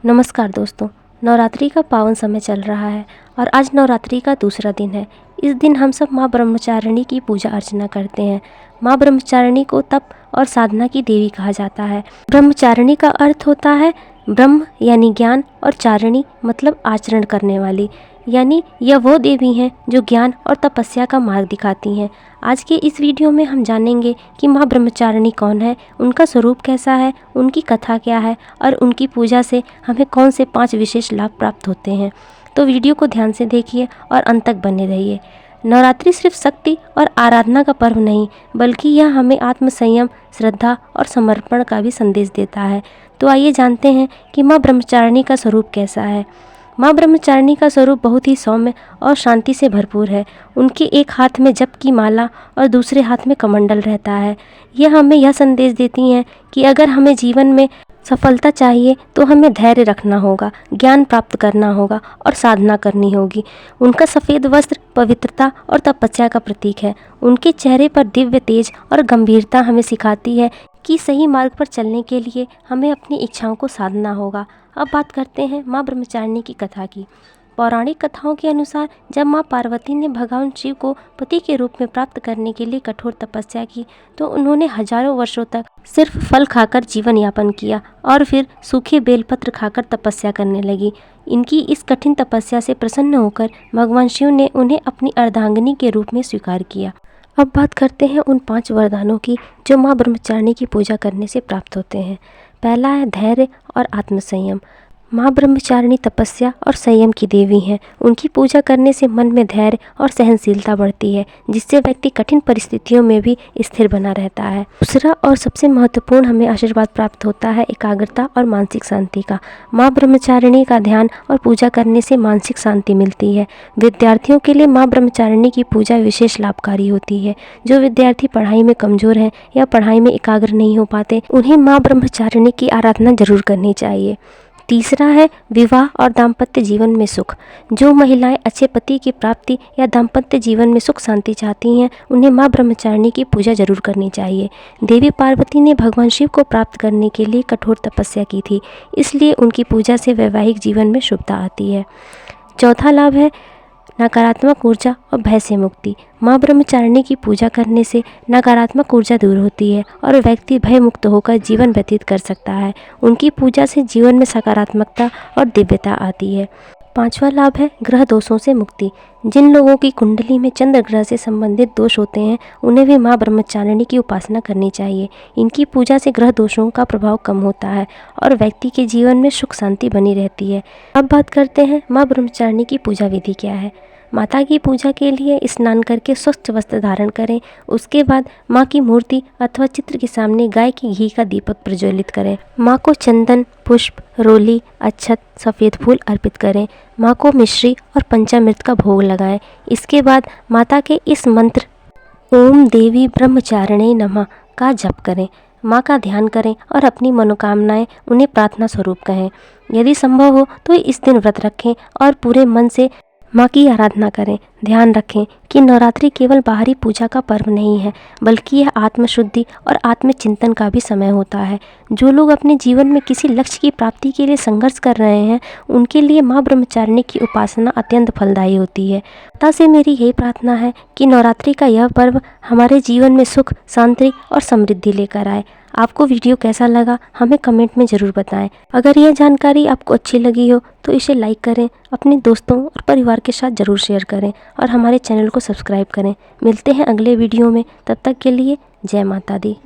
नमस्कार दोस्तों। नवरात्रि का पावन समय चल रहा है और आज नवरात्रि का दूसरा दिन है। इस दिन हम सब माँ ब्रह्मचारिणी की पूजा अर्चना करते हैं। माँ ब्रह्मचारिणी को तप और साधना की देवी कहा जाता है। ब्रह्मचारिणी का अर्थ होता है ब्रह्म यानी ज्ञान और चारिणी मतलब आचरण करने वाली, यानी यह वो देवी हैं जो ज्ञान और तपस्या का मार्ग दिखाती हैं। आज के इस वीडियो में हम जानेंगे कि माँ ब्रह्मचारिणी कौन है, उनका स्वरूप कैसा है, उनकी कथा क्या है और उनकी पूजा से हमें कौन से 5 विशेष लाभ प्राप्त होते हैं। तो वीडियो को ध्यान से देखिए और अंत तक बने रहिए। नवरात्रि सिर्फ शक्ति और आराधना का पर्व नहीं, बल्कि यह हमें आत्मसंयम, श्रद्धा और समर्पण का भी संदेश देता है। तो आइए जानते हैं कि माँ ब्रह्मचारिणी का स्वरूप कैसा है। माँ ब्रह्मचारिणी का स्वरूप बहुत ही सौम्य और शांति से भरपूर है। उनके एक हाथ में जप की माला और दूसरे हाथ में कमंडल रहता है। यह हमें यह संदेश देती हैं कि अगर हमें जीवन में सफलता चाहिए तो हमें धैर्य रखना होगा, ज्ञान प्राप्त करना होगा और साधना करनी होगी। उनका सफ़ेद वस्त्र पवित्रता और तपस्या का प्रतीक है। उनके चेहरे पर दिव्य तेज और गंभीरता हमें सिखाती है कि सही मार्ग पर चलने के लिए हमें अपनी इच्छाओं को साधना होगा। अब बात करते हैं माँ ब्रह्मचारिणी की कथा की। पौराणिक कथाओं के अनुसार जब माँ पार्वती ने भगवान शिव को पति के रूप में प्राप्त करने के लिए कठोर तपस्या की तो उन्होंने हजारों वर्षों तक सिर्फ फल खाकर जीवन यापन किया और फिर सूखे बेलपत्र खाकर तपस्या करने लगी। इनकी इस कठिन तपस्या से प्रसन्न होकर भगवान शिव ने उन्हें अपनी अर्धांगिनी के रूप में स्वीकार किया। अब बात करते हैं उन 5 वरदानों की जो माँ ब्रह्मचारिणी की पूजा करने से प्राप्त होते हैं। पहला है धैर्य और आत्मसंयम। माँ ब्रह्मचारिणी तपस्या और संयम की देवी हैं। उनकी पूजा करने से मन में धैर्य और सहनशीलता बढ़ती है, जिससे व्यक्ति कठिन परिस्थितियों में भी स्थिर बना रहता है। दूसरा और सबसे महत्वपूर्ण हमें आशीर्वाद प्राप्त होता है एकाग्रता और मानसिक शांति का। माँ ब्रह्मचारिणी का ध्यान और पूजा करने से मानसिक शांति मिलती है। विद्यार्थियों के लिए माँ ब्रह्मचारिणी की पूजा विशेष लाभकारी होती है। जो विद्यार्थी पढ़ाई में कमज़ोर हैं या पढ़ाई में एकाग्र नहीं हो पाते, उन्हें माँ ब्रह्मचारिणी की आराधना जरूर करनी चाहिए। तीसरा है विवाह और दाम्पत्य जीवन में सुख। जो महिलाएं अच्छे पति की प्राप्ति या दाम्पत्य जीवन में सुख शांति चाहती हैं, उन्हें माँ ब्रह्मचारिणी की पूजा जरूर करनी चाहिए। देवी पार्वती ने भगवान शिव को प्राप्त करने के लिए कठोर तपस्या की थी, इसलिए उनकी पूजा से वैवाहिक जीवन में शुभता आती है। चौथा लाभ है नकारात्मक ऊर्जा और भय से मुक्ति। माँ ब्रह्मचारिणी की पूजा करने से नकारात्मक ऊर्जा दूर होती है और व्यक्ति भय मुक्त होकर जीवन व्यतीत कर सकता है। उनकी पूजा से जीवन में सकारात्मकता और दिव्यता आती है। 5वां लाभ है ग्रह दोषों से मुक्ति। जिन लोगों की कुंडली में चंद्र ग्रह से संबंधित दोष होते हैं, उन्हें भी माँ ब्रह्मचारिणी की उपासना करनी चाहिए। इनकी पूजा से ग्रह दोषों का प्रभाव कम होता है और व्यक्ति के जीवन में सुख शांति बनी रहती है। अब बात करते हैं माँ ब्रह्मचारिणी की पूजा विधि क्या है। माता की पूजा के लिए स्नान करके स्वच्छ वस्त्र धारण करें। उसके बाद माँ की मूर्ति अथवा चित्र के सामने गाय के घी का दीपक प्रज्वलित करें। माँ को चंदन, पुष्प, रोली, अक्षत, सफ़ेद फूल अर्पित करें। माँ को मिश्री और पंचामृत का भोग लगाएं। इसके बाद माता के इस मंत्र ओम देवी ब्रह्मचारिणे नमः का जप करें। माँ का ध्यान करें और अपनी मनोकामनाएं उन्हें प्रार्थना स्वरूप कहें। यदि संभव हो तो इस दिन व्रत रखें और पूरे मन से माँ की आराधना करें। ध्यान रखें कि नवरात्रि केवल बाहरी पूजा का पर्व नहीं है, बल्कि यह आत्मशुद्धि और आत्मचिंतन का भी समय होता है। जो लोग अपने जीवन में किसी लक्ष्य की प्राप्ति के लिए संघर्ष कर रहे हैं, उनके लिए माँ ब्रह्मचारिणी की उपासना अत्यंत फलदायी होती है। माता से मेरी यही प्रार्थना है कि नवरात्रि का यह पर्व हमारे जीवन में सुख, शांति और समृद्धि लेकर आए। आपको वीडियो कैसा लगा हमें कमेंट में ज़रूर बताएं। अगर यह जानकारी आपको अच्छी लगी हो तो इसे लाइक करें, अपने दोस्तों और परिवार के साथ ज़रूर शेयर करें और हमारे चैनल को सब्सक्राइब करें। मिलते हैं अगले वीडियो में, तब तक के लिए जय माता दी।